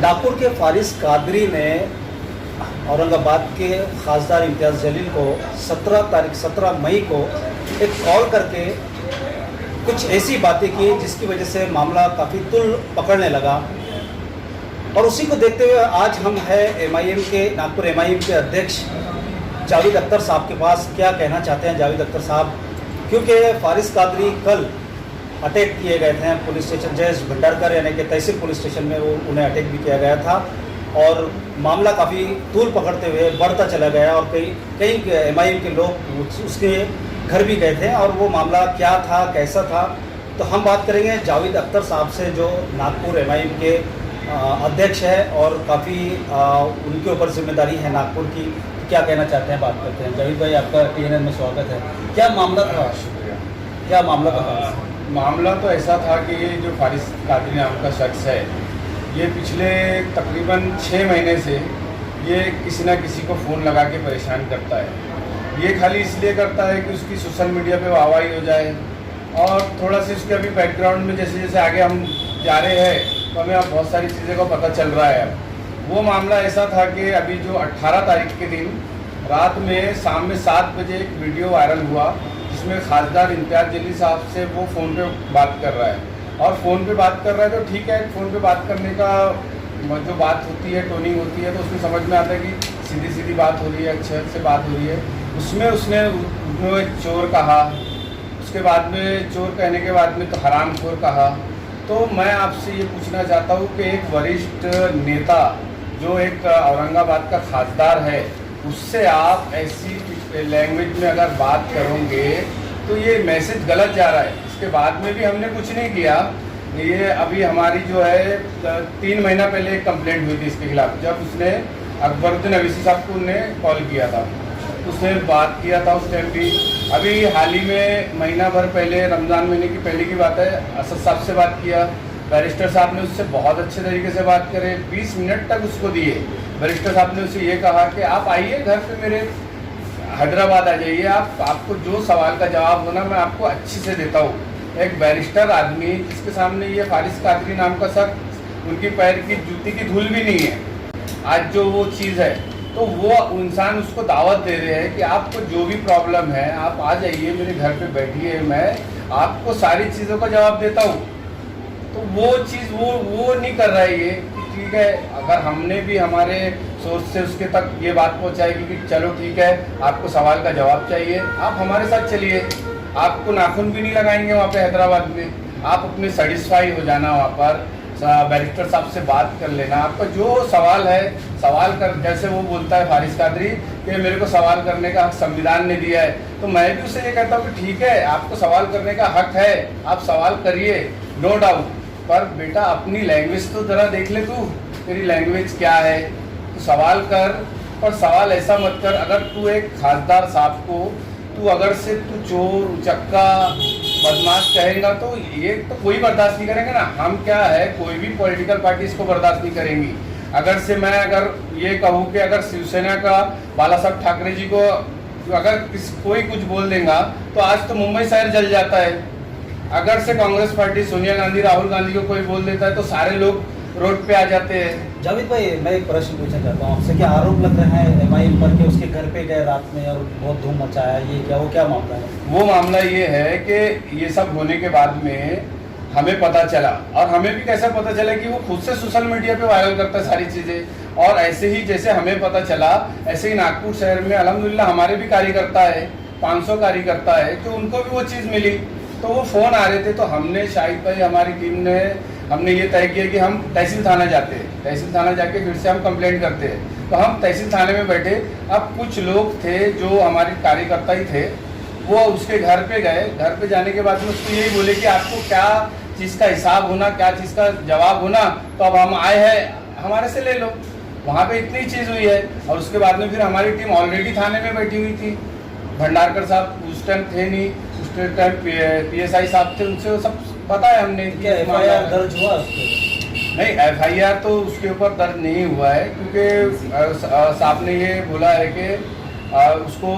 नागपुर के फारिस कादरी ने औरंगाबाद के खासदार इम्तियाज़ जलील को 17 मई को एक कॉल करके कुछ ऐसी बातें की जिसकी वजह से मामला काफ़ी तुल पकड़ने लगा। और उसी को देखते हुए आज हम हैं एमआईएम के नागपुर एमआईएम के अध्यक्ष जावेद अख्तर साहब के पास। क्या कहना चाहते हैं जावेद अख्तर साहब, क्योंकि फारिस कादरी कल अटैक किए गए थे पुलिस स्टेशन जयेश भंडारकर यानी कि तहसील पुलिस स्टेशन में उन्हें अटैक भी किया गया था और मामला काफ़ी तूल पकड़ते हुए बढ़ता चला गया और कई एमआईएम के लोग उसके घर भी गए थे और वो मामला क्या था, कैसा था। तो हम बात करेंगे जावेद अख्तर साहब से जो नागपुर एमआईएम के अध्यक्ष है और काफ़ी उनके ऊपर जिम्मेदारी है नागपुर की। क्या कहना चाहते हैं, बात करते हैं। जावेद भाई, आपका TNN में स्वागत है। क्या मामला था? शुक्रिया। क्या मामला था? मामला तो ऐसा था कि ये जो फारिस कादरी नाम का शख्स है, ये पिछले तकरीबन 6 महीने से ये किसी ना किसी को फ़ोन लगा के परेशान करता है। ये खाली इसलिए करता है कि उसकी सोशल मीडिया पे वाहवाही हो जाए और थोड़ा सा उसके अभी बैकग्राउंड में जैसे जैसे आगे हम जा रहे हैं तो हमें अब बहुत सारी चीज़ों का पता चल रहा है। वो मामला ऐसा था कि अभी जो 18 तारीख के दिन रात में शाम में 7 बजे एक वीडियो वायरल हुआ जिसमें खासदार इम्तियाज़ जलील साहब से वो फ़ोन पे बात कर रहा है। और फ़ोन पे बात कर रहा है तो ठीक है, फ़ोन पे बात करने का जो बात होती है, टोनिंग होती है, तो उसमें समझ में आता है कि सीधी सीधी बात हो रही है, अच्छे से बात हो रही है। उसमें उसने चोर कहा, उसके बाद में चोर कहने के बाद में तो हरामखोर कहा। तो मैं आपसे ये पूछना चाहता हूँ कि एक वरिष्ठ नेता जो एक औरंगाबाद का खासदार है, उससे आप ऐसी लैंग्वेज में अगर बात करोगे तो ये मैसेज गलत जा रहा है। इसके बाद में भी हमने कुछ नहीं किया। ये अभी हमारी जो है 3 महीना पहले एक कंप्लेंट हुई थी इसके खिलाफ, जब उसने अकबरुद्दीन अवीसी साहब को उन्होंने कॉल किया था, उसने बात किया था उस टाइम भी। अभी हाल ही में महीना भर पहले, रमज़ान महीने की पहले की बात है, असद साहब से बात किया। बैरिस्टर साहब ने उससे बहुत अच्छे तरीके से बात करे, 20 मिनट तक उसको दिए। बैरिस्टर साहब ने उसे ये कहा कि आप आइए घर पे मेरे हैदराबाद आ जाइए, आपको जो सवाल का जवाब होना मैं आपको अच्छे से देता हूँ। एक बैरिस्टर आदमी जिसके सामने ये फारिस कादरी नाम का शख्स, उनकी पैर की जूती की धूल भी नहीं है आज जो वो चीज़ है, तो वो इंसान उसको दावत दे रहे हैं कि आपको जो भी प्रॉब्लम है आप आ जाइए मेरे घर पे बैठिए, मैं आपको सारी चीज़ों का जवाब देता हूँ। तो वो चीज़ वो नहीं कर रहा है ये। ठीक है, अगर हमने भी हमारे सोच से उसके तक ये बात पहुंचाएगी कि चलो ठीक है, आपको सवाल का जवाब चाहिए, आप हमारे साथ चलिए, आपको नाखून भी नहीं लगाएंगे वहाँ पे हैदराबाद में, आप अपने सेटिस्फाई हो जाना, वहाँ पर बैरिस्टर साहब से बात कर लेना, आपका जो सवाल है सवाल कर। जैसे वो बोलता है फारिस कादरी कि मेरे को सवाल करने का हक संविधान ने दिया है, तो मैं भी उससे ये कहता हूँ कि ठीक है, आपको सवाल करने का हक है, आप सवाल करिए, नो डाउट, पर बेटा अपनी लैंग्वेज तो ज़रा देख ले, तू तेरी लैंग्वेज क्या है, तू सवाल कर, पर सवाल ऐसा मत कर। अगर तू एक खासदार साहब को अगर से तू चोर उचक्का बदमाश कहेगा तो ये तो कोई बर्दाश्त नहीं करेंगे ना। हम क्या है, कोई भी पॉलिटिकल पार्टी इसको बर्दाश्त नहीं करेंगी। अगर से मैं अगर ये कहूँ कि अगर शिवसेना का बाला साहब ठाकरे जी को अगर कोई कुछ बोल देगा तो आज तो मुंबई शहर जल जाता है। अगर से कांग्रेस पार्टी सोनिया गांधी राहुल गांधी को कोई बोल देता है तो सारे लोग रोड पे आ जाते हैं। जावेद भाई, मैं एक प्रश्न पूछना चाहता हूँ आपसे। क्या आरोप लग रहे हैं एमआईएम पर कि उसके घर पे गए रात में और बहुत धूम मचाया, ये क्या मामला है? वो मामला ये है कि ये सब होने के बाद में हमें पता चला, और हमें भी कैसा पता चला कि वो खुद से सोशल मीडिया पे वायरल करता है सारी चीज़ें। और ऐसे ही जैसे हमें पता चला, ऐसे ही नागपुर शहर में अल्हम्दुलिल्लाह हमारे भी कार्यकर्ता है, 500 कार्यकर्ता है, तो उनको भी वो चीज़ मिली, तो वो फ़ोन आ रहे थे। तो हमने शाहिद भाई, हमारी टीम ने हमने ये तय किया कि हम तहसील थाना जाते हैं, तहसील थाना जाके फिर से हम कंप्लेंट करते हैं। तो हम तहसील थाने में बैठे, अब कुछ लोग थे जो हमारे कार्यकर्ता ही थे, वो उसके घर पे गए। घर पे जाने के बाद में उसको यही बोले कि आपको क्या चीज़ का हिसाब होना, क्या चीज़ का जवाब होना, तो अब हम आए हैं, हमारे से ले लो। वहाँ पे इतनी चीज़ हुई है। और उसके बाद में फिर हमारी टीम ऑलरेडी थाने में बैठी हुई थी। भंडारकर साहब उस टाइम थे नहीं, उस टाइम PSI साहब थे, उनसे वो सब पता है हमने। क्या FIR दर्ज हुआ उसके? नहीं, FIR तो उसके ऊपर दर्ज नहीं हुआ है, क्योंकि साहब ने ये बोला है कि उसको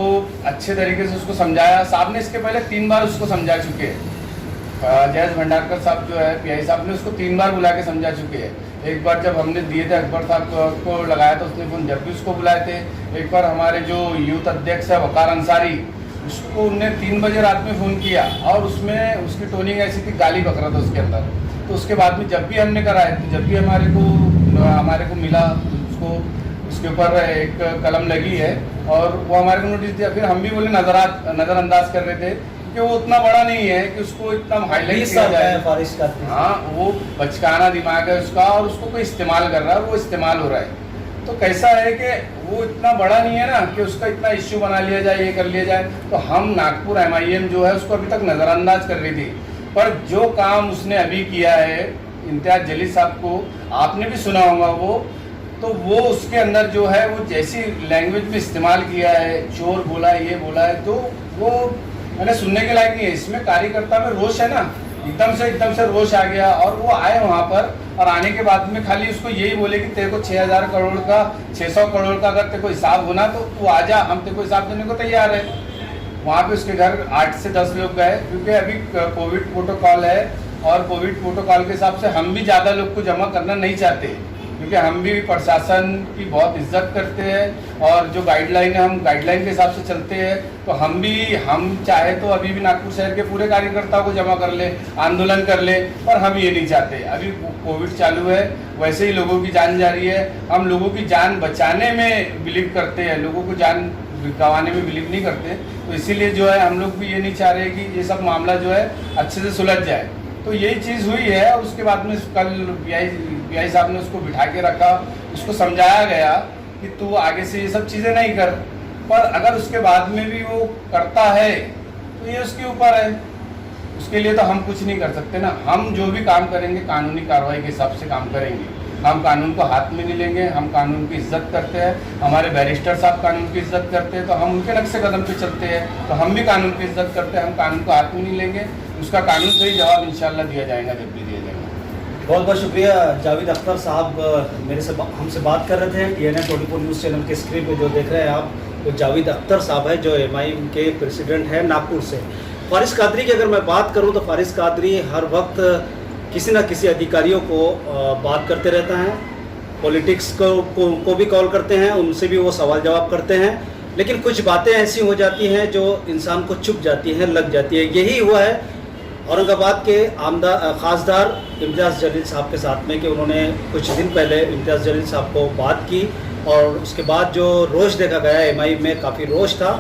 अच्छे तरीके से उसको समझाया। साहब ने इसके पहले 3 बार उसको समझा चुके हैं। जयेश भंडारकर साहब जो है PI साहब ने उसको 3 बार बुला के समझा चुके हैं एक बार जब हमने दिए थे अकबर साहब को लगाया था उसने फ़ोन, जब भी उसको बुलाए थे। एक बार हमारे जो यूथ अध्यक्ष है वकार अंसारी, उसको उनने 3 बजे रात में फ़ोन किया और उसमें उसकी टोनिंग ऐसी थी, गाली बक रहा था उसके अंदर। तो उसके बाद में जब भी हमने कराए तो जब भी हमारे को मिला उसको उसके ऊपर एक कलम लगी है और वो हमारे को नोटिस दिया। फिर हम भी बोले नज़रअंदाज कर रहे थे कि वो उतना बड़ा नहीं है कि उसको इतना हाईलाइट किया जाए। फारिश कादरी, हाँ, वो बचकाना दिमाग है उसका और उसको कोई इस्तेमाल कर रहा है, वो इस्तेमाल हो रहा है। तो कैसा है कि वो इतना बड़ा नहीं है ना कि उसका इतना इश्यू बना लिया जाए, ये कर लिया जाए। तो हम नागपुर MIM जो है उसको अभी तक नज़रअंदाज कर रही थी, पर जो काम उसने अभी किया है इम्तियाज़ जलील साहब को, आपने भी सुना होगा तो वो उसके अंदर जो है वो जैसी लैंग्वेज में इस्तेमाल किया है, चोर बोला है, ये बोला है, तो वो मैंने सुनने के लायक नहीं है। इसमें कार्यकर्ता में रोष है ना, एकदम से रोष आ गया और वो आए वहाँ पर और आने के बाद में खाली उसको यही बोले कि तेरे को 6,000 करोड़ का 600 करोड़ का अगर तेरे को हिसाब होना तो तू आ जा, हम तेरे को हिसाब देने को तैयार है। वहाँ पे उसके घर 8 से 10 लोग गए क्योंकि अभी कोविड प्रोटोकॉल है और कोविड प्रोटोकॉल के हिसाब से हम भी ज़्यादा लोग को जमा करना नहीं चाहते क्योंकि हम भी प्रशासन की बहुत इज्जत करते हैं और जो गाइडलाइन है हम गाइडलाइन के हिसाब से चलते हैं। तो हम चाहे तो अभी भी नागपुर शहर के पूरे कार्यकर्ताओं को जमा कर ले, आंदोलन कर ले, पर हम ये नहीं चाहते। अभी कोविड चालू है, वैसे ही लोगों की जान जा रही है। हम लोगों की जान बचाने में बिलीव करते हैं, लोगों को जान गंवाने में बिलीव नहीं करते। तो इसीलिए जो है हम लोग भी ये नहीं चाह रहे कि ये सब मामला जो है अच्छे से सुलझ जाए। तो यही चीज़ हुई है और उसके बाद में कल पीआई साहब ने उसको बिठा के रखा, उसको समझाया गया कि तू आगे से ये सब चीज़ें नहीं कर, पर अगर उसके बाद में भी वो करता है तो ये उसके ऊपर है, उसके लिए तो हम कुछ नहीं कर सकते ना। हम जो भी काम करेंगे कानूनी कार्रवाई के हिसाब से काम करेंगे, हम कानून को हाथ में नहीं लेंगे, हम कानून की इज्जत करते हैं। हमारे बैरिस्टर साहब कानून की इज्जत करते हैं तो हम उनके नक्शे कदम पे चलते हैं। तो हम भी कानून की इज्जत करते हैं, हम कानून को हाथ में नहीं लेंगे, उसका कानून सही जवाब इंशाल्लाह दिया जाएगा जब भी दिया जाएगा। बहुत बहुत शुक्रिया। जावेद अख्तर साहब हमसे बात कर रहे थे। TNN 24 न्यूज़ चैनल के स्क्रीन पे जो देख रहे हैं आप, वो जावेद अख्तर साहब है जो MIM के प्रेसिडेंट हैं नागपुर से। फारिश कादरी की अगर मैं बात करूं तो फारिश कादरी हर वक्त किसी न किसी अधिकारियों को बात करते रहता है, पॉलिटिक्स को भी कॉल करते हैं, उनसे भी वो सवाल जवाब करते हैं, लेकिन कुछ बातें ऐसी हो जाती हैं जो इंसान को चुभ जाती हैं, लग जाती है। यही हुआ है औरंगाबाद के खासदार इम्तियाज़ जलील साहब के साथ में कि उन्होंने कुछ दिन पहले इम्तियाज़ जलील साहब को बात की और उसके बाद जो रोष देखा गया MIM में काफ़ी रोष था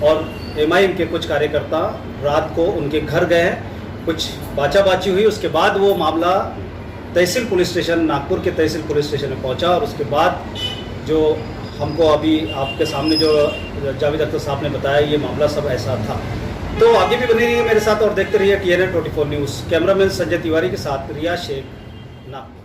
और MIM के कुछ कार्यकर्ता रात को उनके घर गए हैं, कुछ बाचाबाची हुई। उसके बाद वो मामला तहसील पुलिस स्टेशन, नागपुर के तहसील पुलिस स्टेशन में पहुंचा और उसके बाद जो हमको अभी आपके सामने जो जावेद अख्तर साहब ने बताया ये मामला सब ऐसा था। तो आगे भी बनी रहिए मेरे साथ और देखते रहिए TNN 24 news. Cameraman Sanjay Tiwari के साथ रिया शेख, नागपुर।